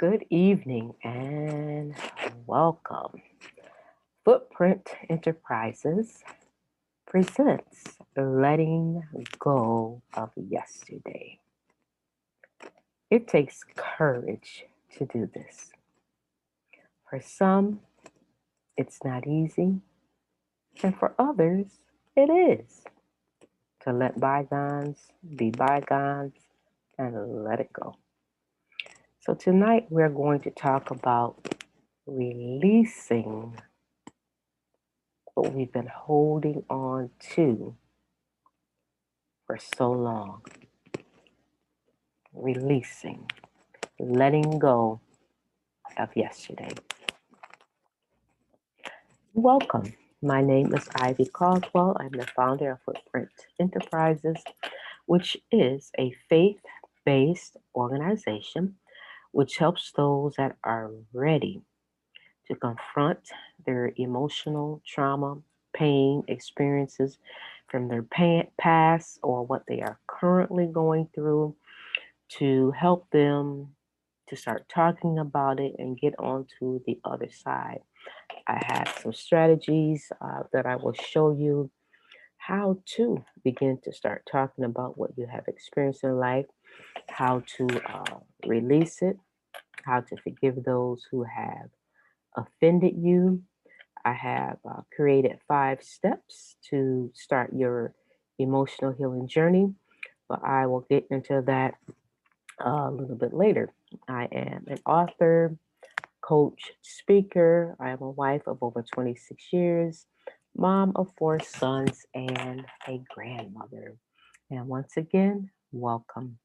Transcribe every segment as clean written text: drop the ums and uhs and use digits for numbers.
Good evening and welcome. Footprint Enterprises presents Letting Go of Yesterday. It takes courage to do this. For some, it's not easy, and for others, it is. To let bygones be bygones and let it go. So, tonight we're going to talk about releasing what we've been holding on to for so long. Releasing, letting go of yesterday. Welcome. My name is Ivy Caldwell. I'm the founder of Footprint Enterprises, which is a faith based organization which helps those that are ready to confront their emotional trauma, pain, experiences from their past or what they are currently going through to help them to start talking about it and get on to the other side. I have some strategies that I will show you how to begin to start talking about what you have experienced in life, how to release it, how to forgive those who have offended you. I have created 5 steps to start your emotional healing journey, but I will get into that a little bit later. I am an author, coach, speaker. I am a wife of over 26 years, mom of 4 sons, and a grandmother. And once again, welcome.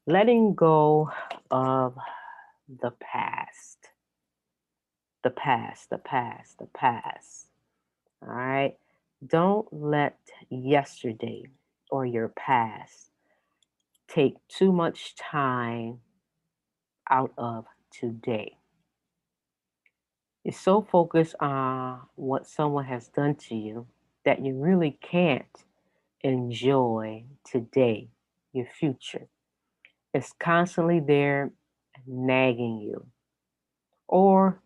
Letting go of the past, the past, the past, the past. All right. Don't let yesterday or your past take too much time out of today. You're so focused on what someone has done to you that you really can't enjoy today, your future. It's constantly there nagging you. Or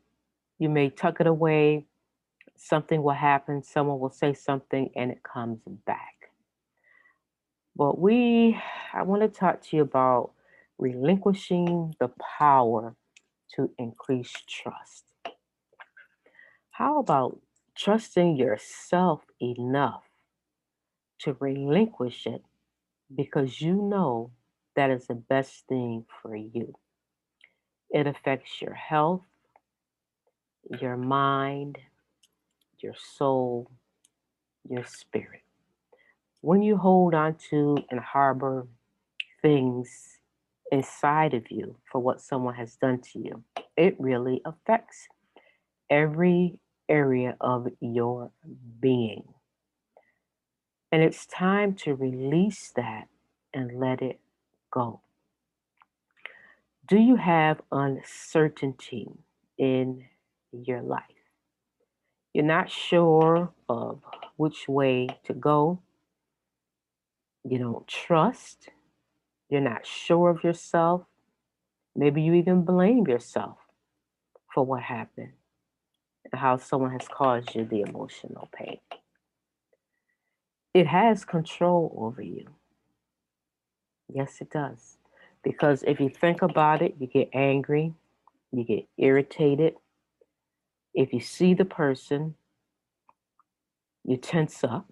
you may tuck it away, something will happen, someone will say something, and it comes back. But I want to talk to you about relinquishing the power to increase trust. How about trusting yourself enough to relinquish it because you know that is the best thing for you? It affects your health, your mind, your soul, your spirit. When you hold on to and harbor things inside of you for what someone has done to you, it really affects every area of your being. And it's time to release that and let it go. Do you have uncertainty in your life? You're not sure of which way to go. You don't trust. You're not sure of yourself. Maybe you even blame yourself for what happened and how someone has caused you the emotional pain. It has control over you. Yes, it does. Because if you think about it, you get angry, you get irritated. If you see the person, you tense up.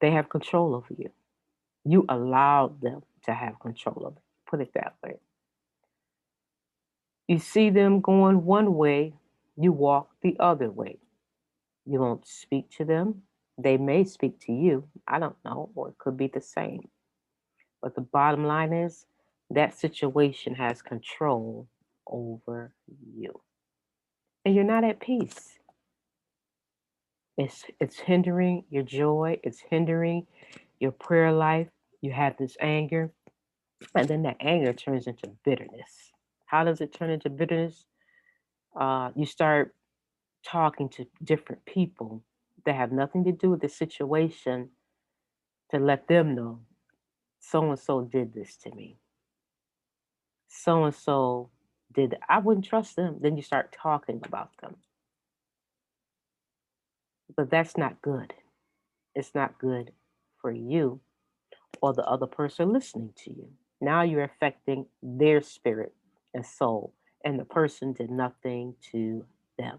They have control over you. You allowed them to have control of it. Put it that way. You see them going one way, you walk the other way. You won't speak to them. They may speak to you. I don't know, or it could be the same. But the bottom line is that situation has control over you. And you're not at peace. It's hindering your joy, it's hindering your prayer life. You have this anger, and then that anger turns into bitterness. How does it turn into bitterness? You start talking to different people that have nothing to do with the situation to let them know so and so did this to me. so and so did, I wouldn't trust them. Then you start talking about them. But that's not good. It's not good for you or the other person listening to you. Now you're affecting their spirit and soul, and the person did nothing to them.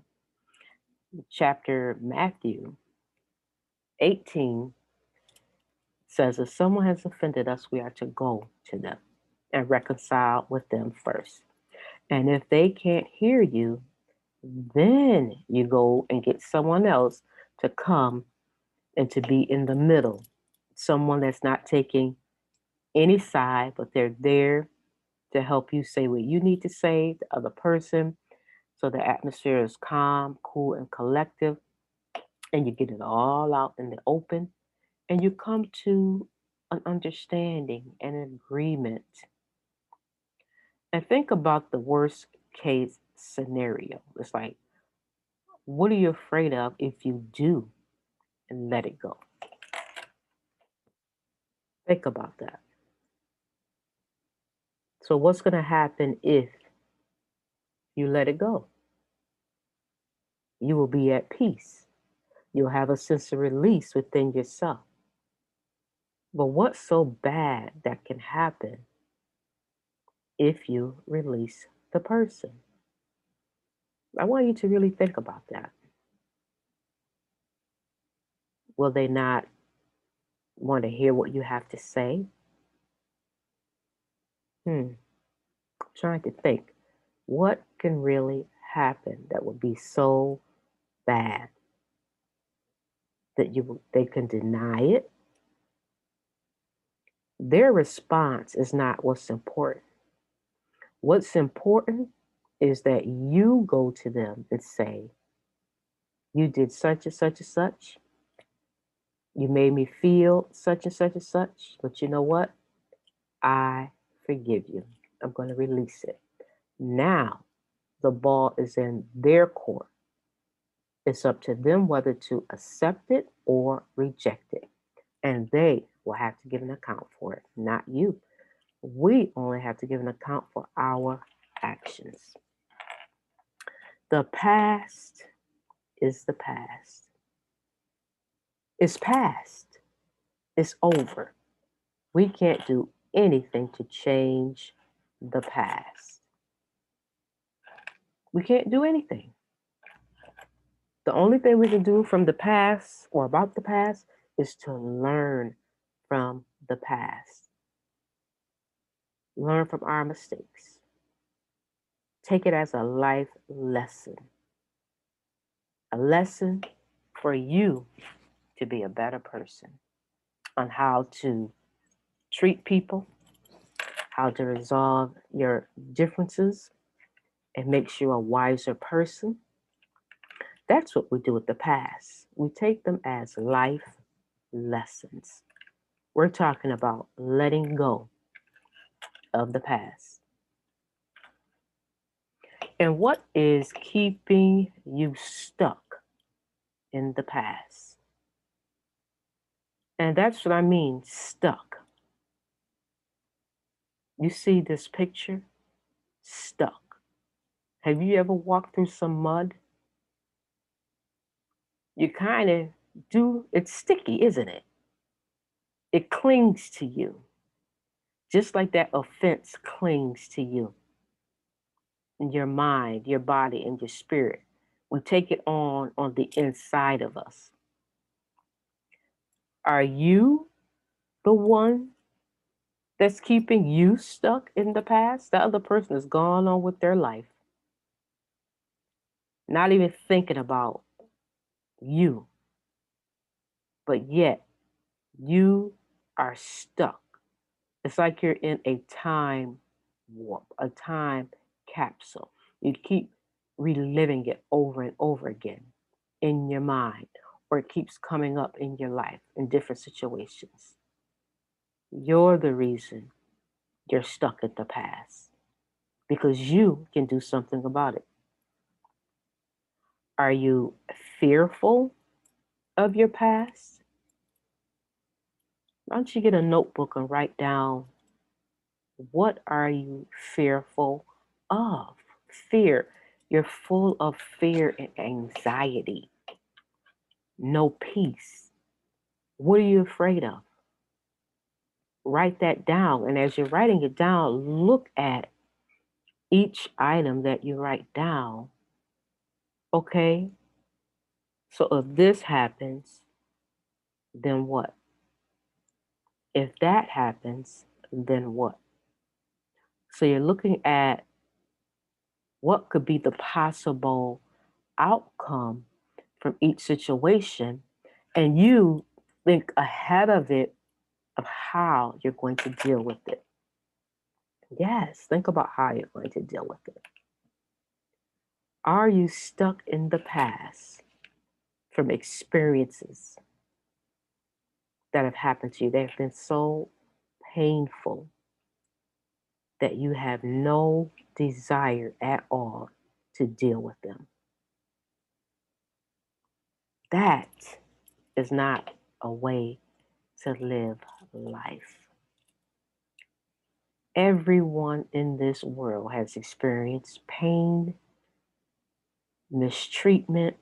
Chapter Matthew 18 says, if someone has offended us, we are to go to them and reconcile with them first. And if they can't hear you, then you go and get someone else to come and to be in the middle. Someone that's not taking any side, but they're there to help you say what you need to say, the other person, so the atmosphere is calm, cool, and collective, and you get it all out in the open, and you come to an understanding and an agreement. And think about the worst case scenario. It's like, what are you afraid of if you do and let it go? Think about that. So, what's going to happen if you let it go? You will be at peace. You'll have a sense of release within yourself. But what's so bad that can happen if you release the person? I want you to really think about that. Will they not want to hear what you have to say? I'm trying to think. What can really happen that would be so bad that they can deny it? Their response is not what's important. What's important is that you go to them and say, you did such and such and such. You made me feel such and such and such. But you know what? I forgive you. I'm going to release it. Now the ball is in their court. It's up to them whether to accept it or reject it. And they will have to give an account for it, not you. We only have to give an account for our actions. The past is the past. It's past. It's over. We can't do anything to change the past. We can't do anything. The only thing we can do from the past or about the past is to learn from the past. Learn from our mistakes. Take it as a life lesson. A lesson for you to be a better person on how to treat people, how to resolve your differences, and makes you a wiser person. That's what we do with the past. We take them as life lessons. We're talking about letting go of the past. And what is keeping you stuck in the past? And that's what I mean, stuck. You see this picture? Stuck. Have you ever walked through some mud? You kind of do, it's sticky, isn't it? It clings to you, just like that offense clings to you, in your mind, your body, and your spirit. We take it on the inside of us. Are you the one that's keeping you stuck in the past? The other person has gone on with their life, not even thinking about you, but yet you are stuck. It's like you're in a time warp, a time capsule. You keep reliving it over and over again in your mind, or it keeps coming up in your life in different situations. You're the reason you're stuck in the past because you can do something about it. Are you fearful of your past? Why don't you get a notebook and write down What are you fearful of? Fear. You're full of fear and anxiety. No peace. What are you afraid of? Write that down. And as you're writing it down, look at each item that you write down. Okay? So if this happens, then what? If that happens, then what? So you're looking at what could be the possible outcome from each situation, and you think ahead of it of how you're going to deal with it. Yes, think about how you're going to deal with it. Are you stuck in the past from experiences that have happened to you? They have been so painful that you have no desire at all to deal with them. That is not a way to live life. Everyone in this world has experienced pain, mistreatment,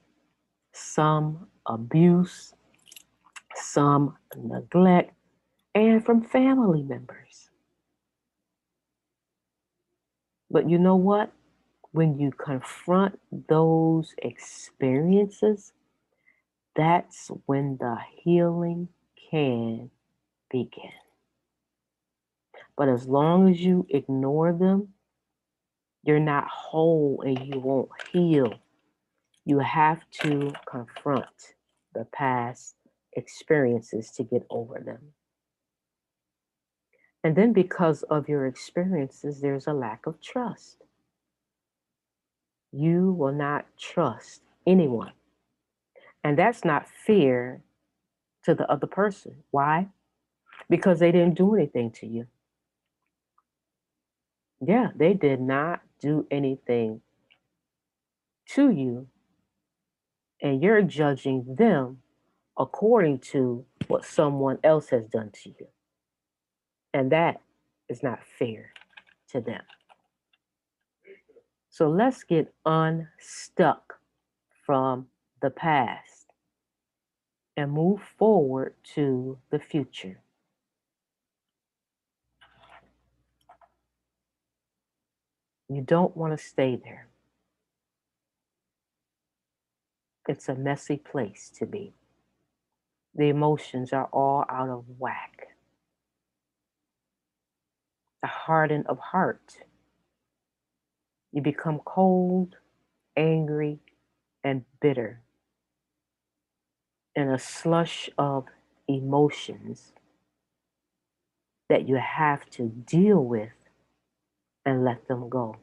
some abuse, some neglect, and from family members. But you know what? When you confront those experiences, that's when the healing can begin. But as long as you ignore them, you're not whole and you won't heal. You have to confront the past experiences to get over them. And then, because of your experiences, there's a lack of trust. You will not trust anyone. And that's not fear to the other person. Why? Because they didn't do anything to you. Yeah, they did not do anything to you, and you're judging them according to what someone else has done to you. And that is not fair to them. So let's get unstuck from the past and move forward to the future. You don't want to stay there. It's a messy place to be. The emotions are all out of whack. A harden of heart. You become cold, angry, and bitter in a slush of emotions that you have to deal with and let them go.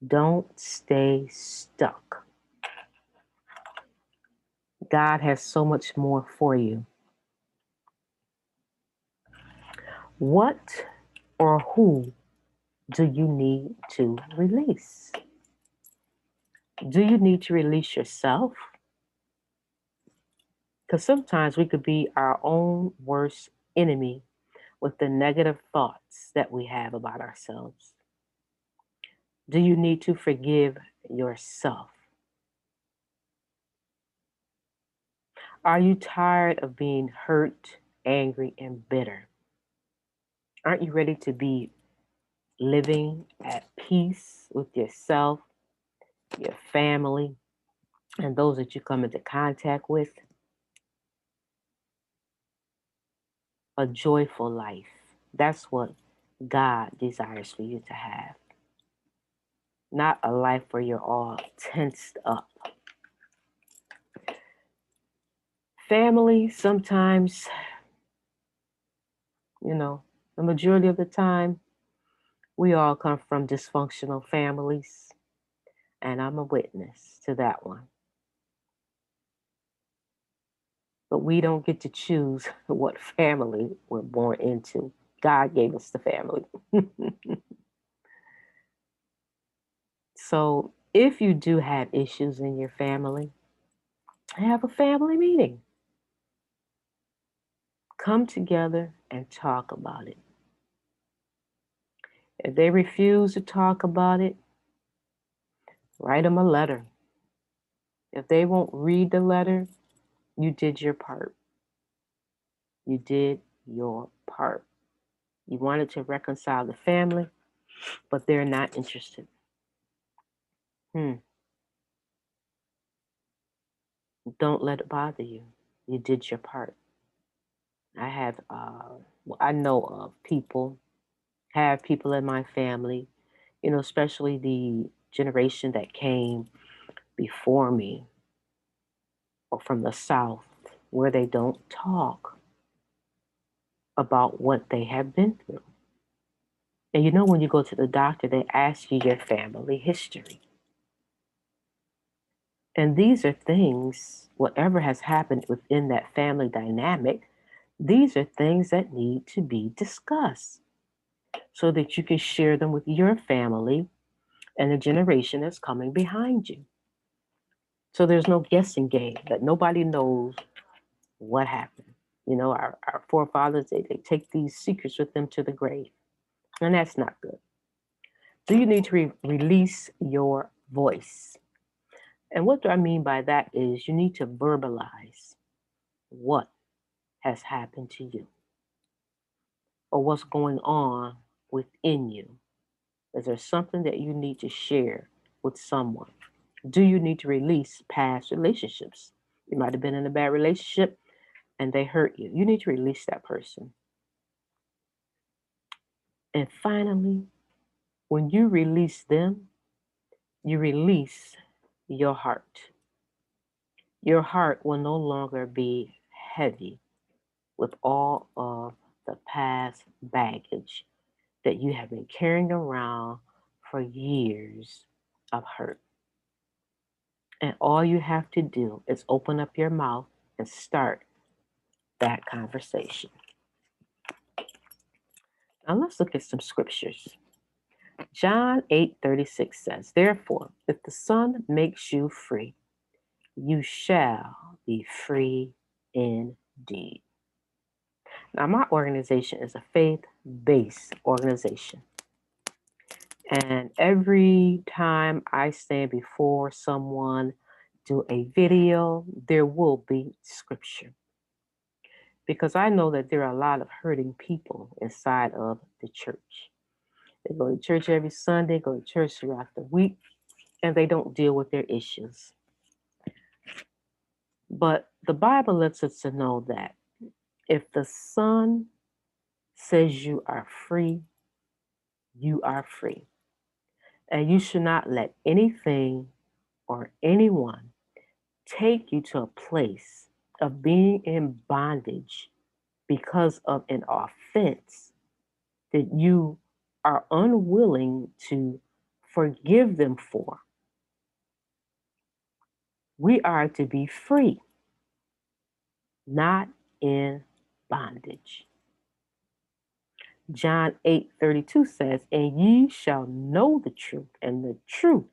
Don't stay stuck. God has so much more for you. What or who do you need to release? Do you need to release yourself? Because sometimes we could be our own worst enemy with the negative thoughts that we have about ourselves. Do you need to forgive yourself? Are you tired of being hurt, angry, and bitter? Aren't you ready to be living at peace with yourself, your family, and those that you come into contact with? A joyful life. That's what God desires for you to have. Not a life where you're all tensed up. Family, sometimes, you know, the majority of the time, we all come from dysfunctional families, and I'm a witness to that one. But we don't get to choose what family we're born into. God gave us the family. So if you do have issues in your family, have a family meeting. Come together and talk about it. If they refuse to talk about it, write them a letter. If they won't read the letter, you did your part. You did your part. You wanted to reconcile the family, but they're not interested. Hmm. Don't let it bother you. You did your part. I have, I know of people, have people in my family, especially the generation that came before me or from the South, where they don't talk about what they have been through. And when you go to the doctor, they ask you your family history. And these are things, whatever has happened within that family dynamic, these are things that need to be discussed so that you can share them with your family and the generation that's coming behind you. So there's no guessing game that nobody knows what happened. Our forefathers, they take these secrets with them to the grave. And that's not good. So you need to release your voice. And what do I mean by that is you need to verbalize what has happened to you or what's going on within you. Is there something that you need to share with someone? Do you need to release past relationships? You might have been in a bad relationship and they hurt you. You need to release that person. And finally, when you release them, you release your heart. Your heart will no longer be heavy with all of the past baggage that you have been carrying around for years of hurt. And all you have to do is open up your mouth and start that conversation. Now let's look at some scriptures. John 8:36 says, "Therefore, if the Son makes you free, you shall be free indeed." Now, my organization is a faith-based organization. And every time I stand before someone, do a video, there will be scripture. Because I know that there are a lot of hurting people inside of the church. They go to church every Sunday, go to church throughout the week, and they don't deal with their issues. But the Bible lets us to know that if the Son says you are free, you are free. And you should not let anything or anyone take you to a place of being in bondage because of an offense that you are unwilling to forgive them for. We are to be free, not in bondage. John 8:32 says, "And ye shall know the truth, and the truth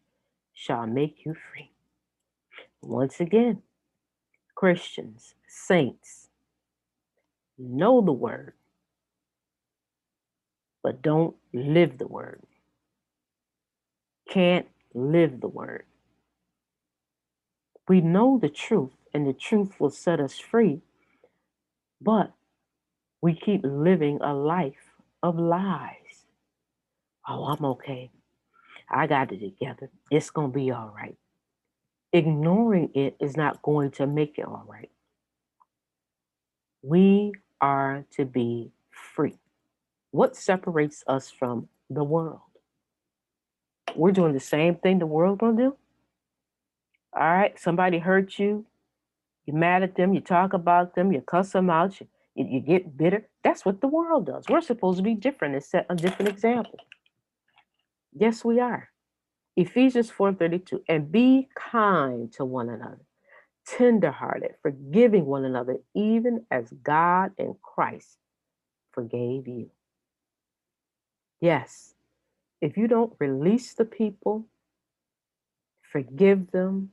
shall make you free." Once again, Christians, saints, know the word, but don't live the word. Can't live the word. We know the truth, and the truth will set us free, but we keep living a life of lies. Oh, I'm okay. I got it together. It's going to be all right. Ignoring it is not going to make it all right. We are to be free. What separates us from the world? We're doing the same thing the world gonna do. All right, somebody hurt you, you're mad at them, you talk about them, you cuss them out, you get bitter. That's what the world does. We're supposed to be different and set a different example. Yes, we are. Ephesians 4:32, "And be kind to one another, tenderhearted, forgiving one another, even as God in Christ forgave you." Yes, if you don't release the people, forgive them,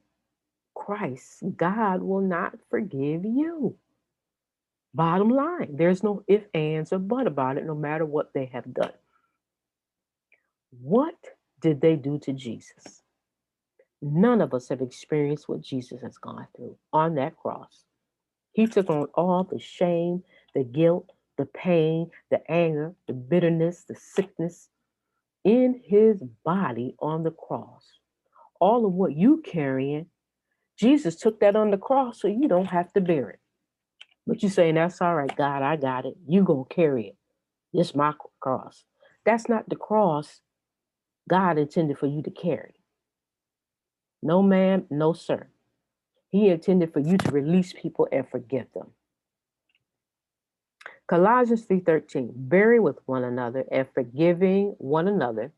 Christ, God will not forgive you. Bottom line, there's no if, ands, or but about it, no matter what they have done. What did they do to Jesus? None of us have experienced what Jesus has gone through on that cross. He took on all the shame, the guilt, the pain, the anger, the bitterness, the sickness in his body on the cross. All of what you carrying, Jesus took that on the cross so you don't have to bear it. But you saying, that's all right, God, I got it. You gonna carry it. It's my cross. That's not the cross God intended for you to carry. No, ma'am, no, sir. He intended for you to release people and forgive them. Colossians 3:13, bearing with one another and forgiving one another.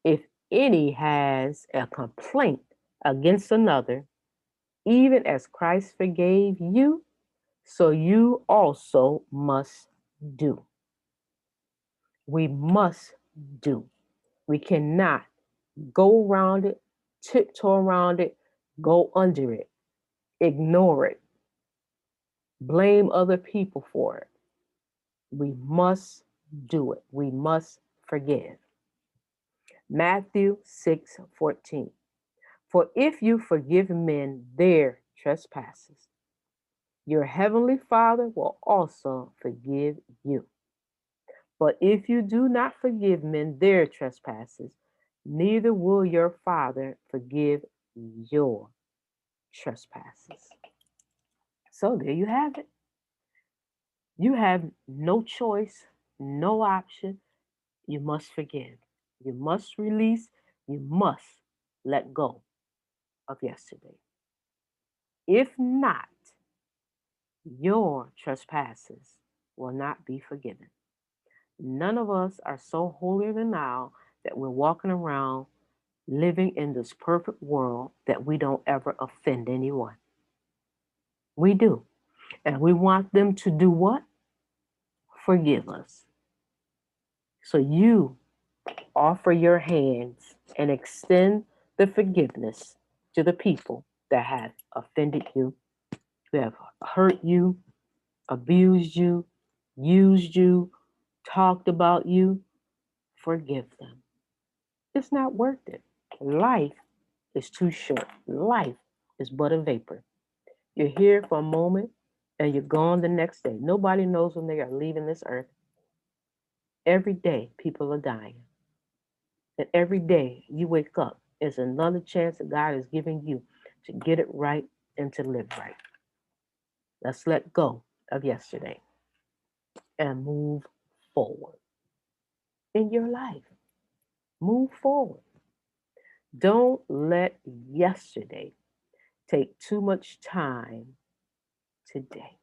If any has a complaint against another, even as Christ forgave you, so you also must do. We must do. We cannot go around it, tiptoe around it, go under it, ignore it, blame other people for it. We must do it. We must forgive. Matthew 6:14. For if you forgive men their trespasses, your heavenly Father will also forgive you. But if you do not forgive men their trespasses, neither will your Father forgive your trespasses. So there you have it. You have no choice, no option. You must forgive. You must release. You must let go of yesterday. If not, your trespasses will not be forgiven. None of us are so holier than thou that we're walking around living in this perfect world that we don't ever offend anyone. We do. And we want them to do what? Forgive us. So you offer your hands and extend the forgiveness to the people that have offended you, who have hurt you, abused you, used you, talked about you. Forgive them. It's not worth it. Life is too short. Life is but a vapor. You're here for a moment and you're gone the next day. Nobody knows when they are leaving this earth. Every day, people are dying. And every day you wake up is another chance that God is giving you to get it right and to live right. Let's let go of yesterday and move forward in your life. Move forward. Don't let yesterday take too much time today.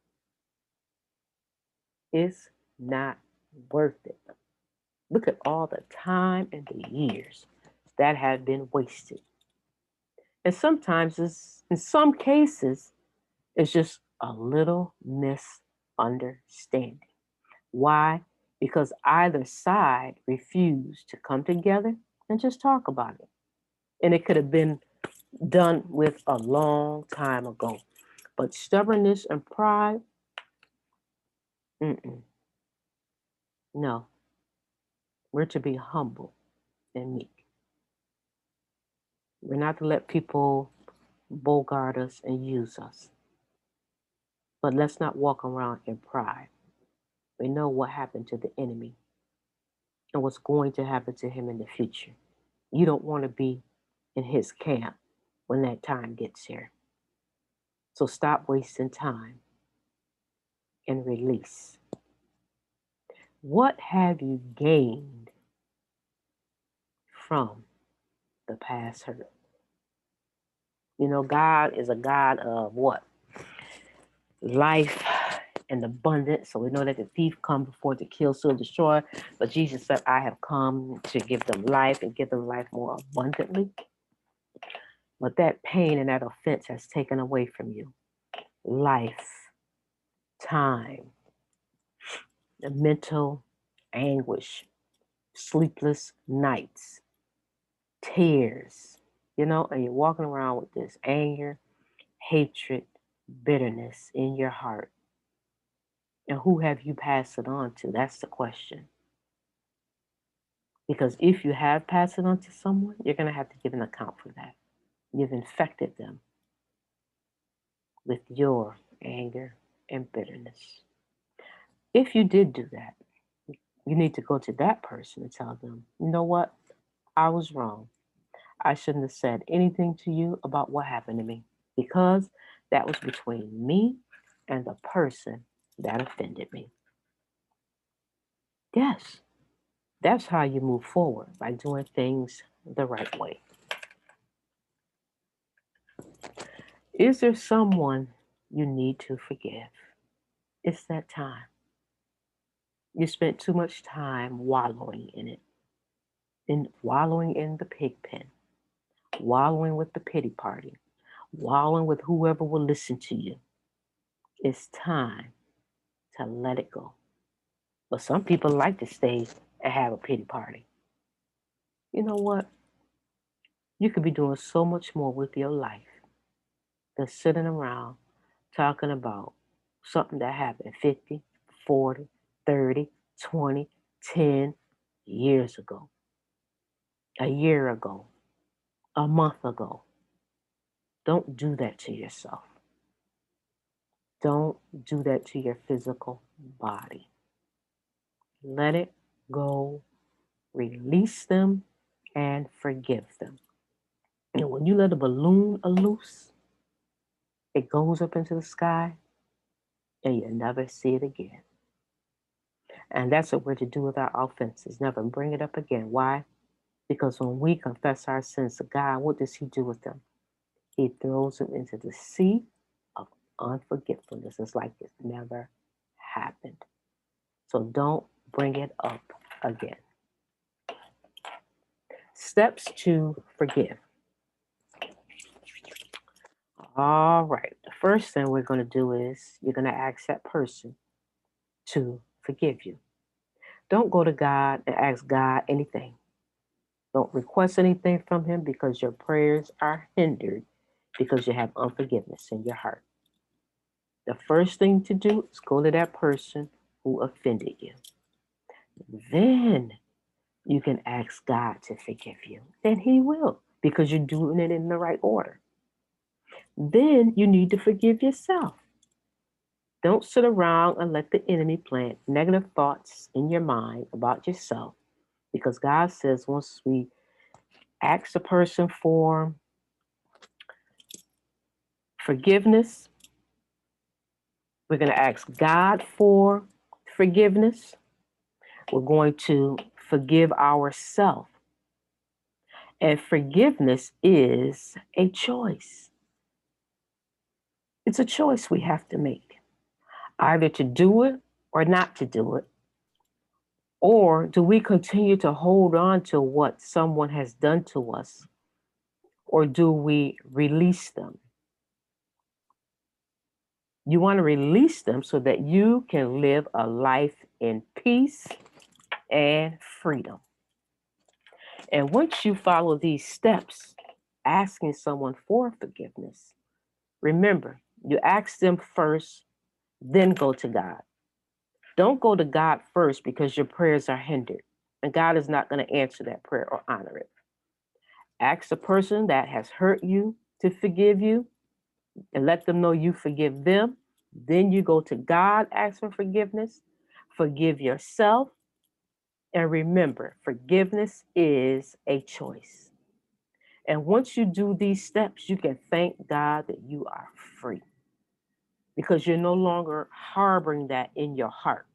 It's not worth it. Look at all the time and the years that have been wasted. And sometimes, in some cases, it's just a little misunderstanding. Why? Because either side refused to come together and just talk about it. And it could have been done with a long time ago. But stubbornness and pride, no. We're to be humble and meek. We're not to let people bogart us and use us. But let's not walk around in pride. We know what happened to the enemy and what's going to happen to him in the future. You don't want to be in his camp when that time gets here. So stop wasting time and release. What have you gained from the past hurt? You know, God is a God of what? Life and abundance. So we know that the thief come before to kill, steal, destroy. But Jesus said, I have come to give them life and give them life more abundantly. But that pain and that offense has taken away from you life, time, the mental anguish, sleepless nights, tears, and you're walking around with this anger, hatred, bitterness in your heart. And who have you passed it on to? That's the question. Because if you have passed it on to someone, you're going to have to give an account for that. You've infected them with your anger and bitterness. If you did do that, you need to go to that person and tell them, you know what? I was wrong. I shouldn't have said anything to you about what happened to me because that was between me and the person that offended me. Yes, that's how you move forward, by doing things the right way. Is there someone you need to forgive? It's that time. You spent too much time wallowing in it, in wallowing in the pig pen, wallowing with the pity party, wallowing with whoever will listen to you. It's time to let it go. But some people like to stay and have a pity party. You know what? You could be doing so much more with your life than sitting around talking about something that happened 50, 40, 30, 20, 10 years ago, a year ago, a month ago. Don't do that to yourself. Don't do that to your physical body. Let it go, release them, and forgive them. And when you let a balloon loose, it goes up into the sky and you never see it again. And that's what we're to do with our offenses. Never bring it up again. Why? Because when we confess our sins to God, what does He do with them? He throws them into the sea of unforgetfulness. It's like it never happened. So don't bring it up again. Steps to forgive. All right. The first thing we're going to do is you're going to ask that person to forgive you. Don't go to God and ask God anything. Don't request anything from Him because your prayers are hindered because you have unforgiveness in your heart. The first thing to do is go to that person who offended you. Then you can ask God to forgive you. And He will because you're doing it in the right order. Then you need to forgive yourself. Don't sit around and let the enemy plant negative thoughts in your mind about yourself because God says once we ask a person for forgiveness, we're going to ask God for forgiveness. We're going to forgive ourselves. And forgiveness is a choice. It's a choice we have to make, either to do it or not to do it. Or do we continue to hold on to what someone has done to us? Or do we release them? You want to release them so that you can live a life in peace and freedom. And once you follow these steps, asking someone for forgiveness, remember, you ask them first, then go to God. Don't go to God first because your prayers are hindered, and God is not going to answer that prayer or honor it. Ask the person that has hurt you to forgive you and let them know you forgive them. Then you go to God, ask for forgiveness, forgive yourself, and remember, forgiveness is a choice. And once you do these steps, you can thank God that you are free because you're no longer harboring that in your heart.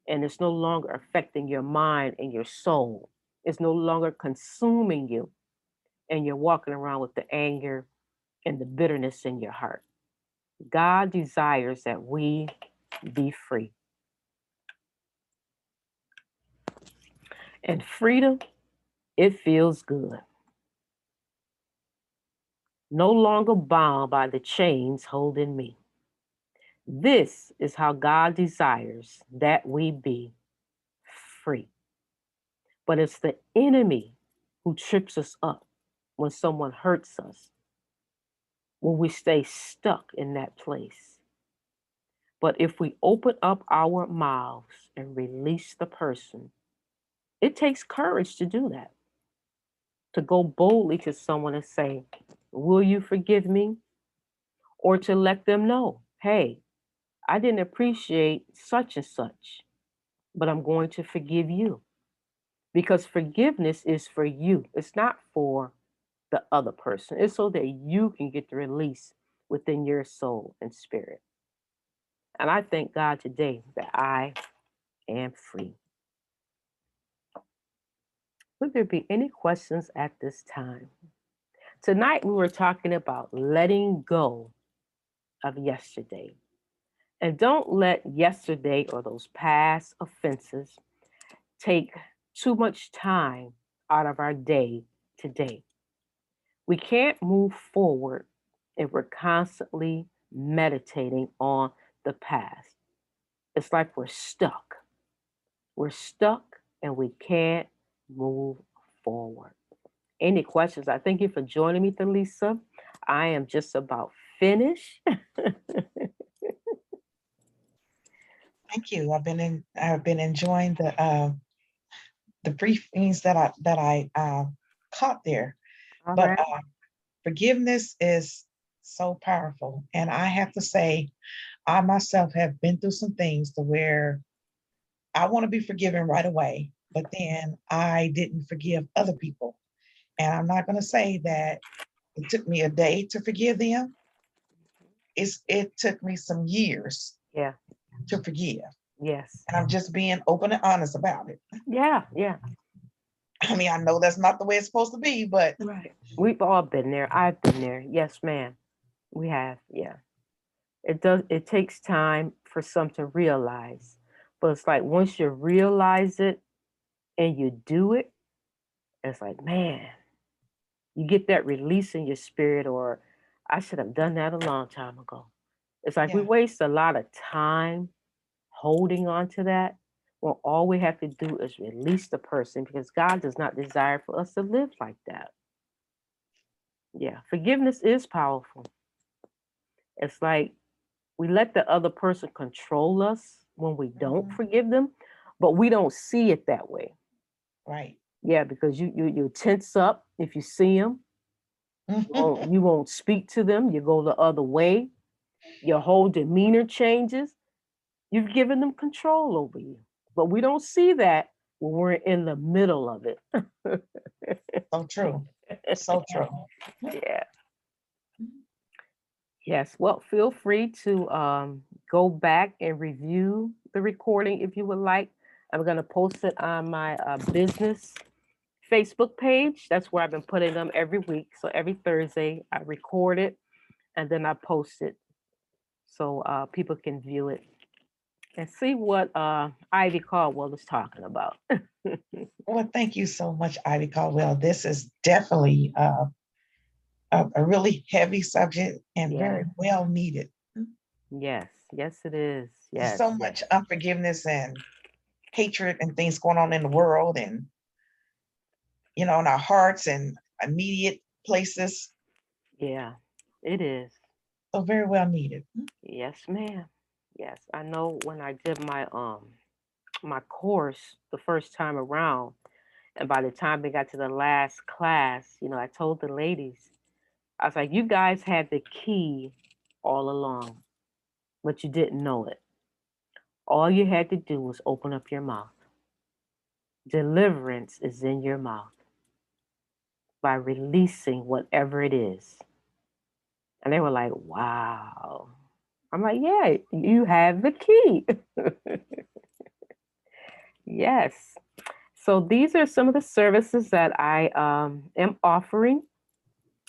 And it's no longer affecting your mind and your soul. It's no longer consuming you. And you're walking around with the anger and the bitterness in your heart. God desires that we be free. And freedom, it feels good. No longer bound by the chains holding me. This is how God desires that we be free. But it's the enemy who trips us up when someone hurts us, when we stay stuck in that place. But if we open up our mouths and release the person, It takes courage to do that, to go boldly to someone and say, will you forgive me? Or to let them know, hey, I didn't appreciate such and such, but I'm going to forgive you. Because forgiveness is for you, it's not for the other person. It's so that you can get the release within your soul and spirit. And I thank God today that I am free. Would there be any questions at this time? Tonight we were talking about letting go of yesterday. And don't let yesterday or those past offenses take too much time out of our day today. We can't move forward if we're constantly meditating on the past. It's like we're stuck. We're stuck and we can't move forward. Any questions? I thank you for joining me, Thalisa. I am just about finished. Thank you. I've been enjoying the briefings that I caught there. All But right. forgiveness is so powerful, and I have to say, I myself have been through some things to where I want to be forgiven right away, but then I didn't forgive other people, and I'm not going to say that it took me a day to forgive them. It took me some years Yeah. to forgive, Yes. and I'm just being open and honest about it. Yeah. Yeah. I mean, I know that's not the way it's supposed to be, but Right. We've all been there. I've been there. Yes, ma'am. We have. Yeah. It does. It takes time for some to realize, but it's like once you realize it and you do it, it's like, man, you get that release in your spirit, or I should have done that a long time ago. It's like we yeah, waste a lot of time holding on to that. Well, all we have to do is release the person because God does not desire for us to live like that. Yeah, forgiveness is powerful. It's like we let the other person control us when we don't mhm, forgive them, but we don't see it that way. right. Yeah, because you tense up if you see them. You won't speak to them. You go the other way. Your whole demeanor changes. You've given them control over you. But we don't see that when we're in the middle of it. So true. So true. Yeah. Yes. Well, feel free to go back and review the recording if you would like. I'm going to post it on my business Facebook page. That's where I've been putting them every week. So every Thursday, I record it and then I post it so people can view it and see what Ivy Caldwell is talking about. Well, thank you so much, Ivy Caldwell. This is definitely a really heavy subject and Yeah. very well needed. Yes. Yes, it is. There's Yes. so Yes. much unforgiveness and hatred and things going on in the world and, in our hearts and immediate places. Yeah. It is. So very well needed. Yes, ma'am. Yes. I know when I did my course the first time around, and by the time we got to the last class, I told the ladies, I was like, you guys had the key all along, but you didn't know it. All you had to do was open up your mouth. Deliverance is in your mouth by releasing whatever it is. And they were like, wow. I'm like, yeah, you have the key. Yes. So these are some of the services that I am offering.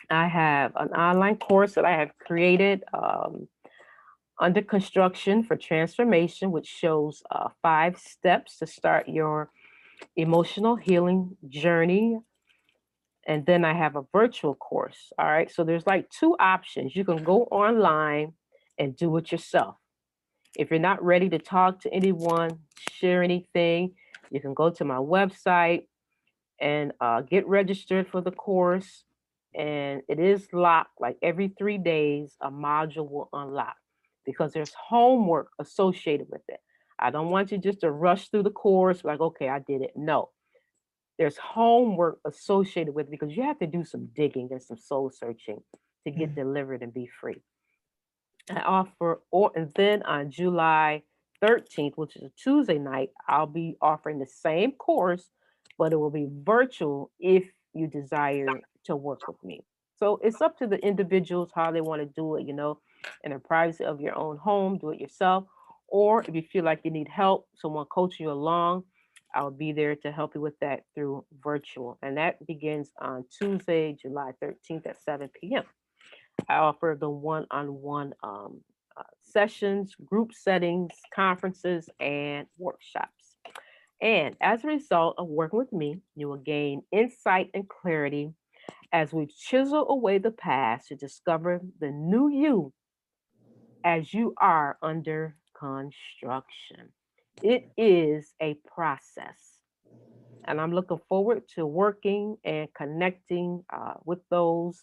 I have an online course that I have created under construction for transformation, which shows 5 steps to start your emotional healing journey. And then I have a virtual course. All right. So there's like 2 options. You can go online and do it yourself. If you're not ready to talk to anyone, share anything, you can go to my website and get registered for the course. And it is locked, like every 3 days, a module will unlock because there's homework associated with it. I don't want you just to rush through the course like, okay, I did it. No, There's homework associated with it because you have to do some digging and some soul searching to get Mm. delivered and be free. I offer, or and then on July 13th, which is a Tuesday night, I'll be offering the same course, but it will be virtual if you desire to work with me. So it's up to the individuals how they want to do it, in the privacy of your own home, do it yourself. Or if you feel like you need help, someone coaching you along, I'll be there to help you with that through virtual. And that begins on Tuesday, July 13th at 7 p.m. I offer the one-on-one sessions, group settings, conferences, and workshops. And as a result of working with me, you will gain insight and clarity as we chisel away the past to discover the new you as you are under construction. It is a process. And I'm looking forward to working and connecting with those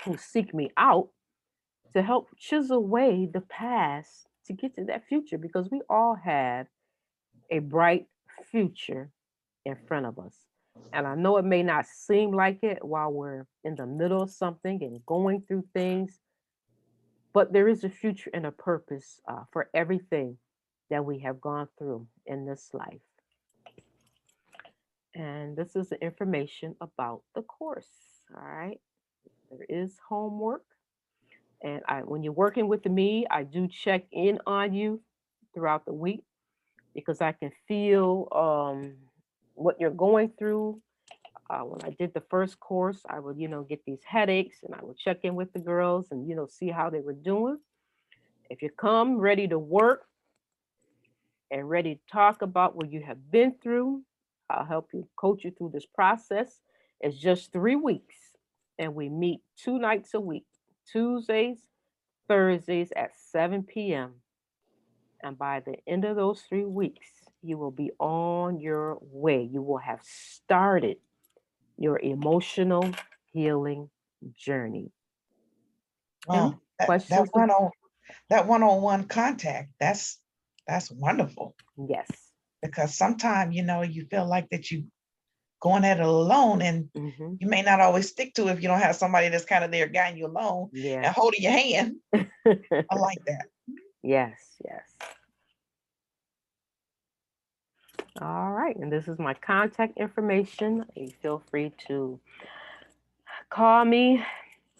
who seek me out to help chisel away the past to get to that future because we all have a bright future in front of us. And I know it may not seem like it while we're in the middle of something and going through things, but there is a future and a purpose for everything that we have gone through in this life. And this is the information about the course. All right. There is homework. And when you're working with me, I do check in on you throughout the week because I can feel what you're going through. When I did the first course, I would, get these headaches and I would check in with the girls and, see how they were doing. If you come ready to work and ready to talk about what you have been through, I'll help you coach you through this process. It's just 3 weeks and we meet 2 nights a week, Tuesdays, Thursdays at 7 p.m. And by the end of those 3 weeks, you will be on your way. You will have started your emotional healing journey. Any Wow, questions? that one-on-one contact, that's wonderful Yes. because sometimes you feel like that you going at it alone and Hmm. you may not always stick to it if you don't have somebody that's kind of there guiding you along Yeah. and holding your hand. I like that. Yes. Yes. All right. And this is my contact information. You feel free to call me,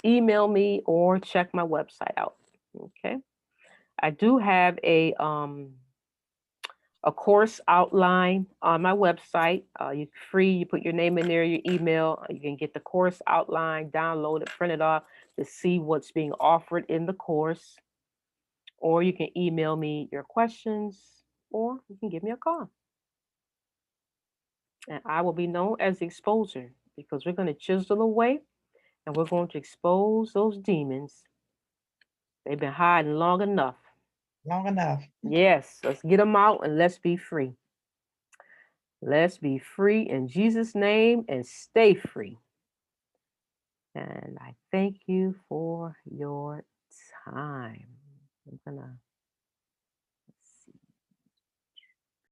email me, or check my website out. Okay. I do have a course outline on my website. You free. You put your name in there, your email. You can get the course outline, download it, print it off to see what's being offered in the course. Or you can email me your questions, or you can give me a call, and I will be known as the exposer because we're going to chisel away and we're going to expose those demons. They've been hiding long enough. Long enough. Yes, let's get them out and let's be free. Let's be free in Jesus' name and stay free. And I thank you for your time. I'm gonna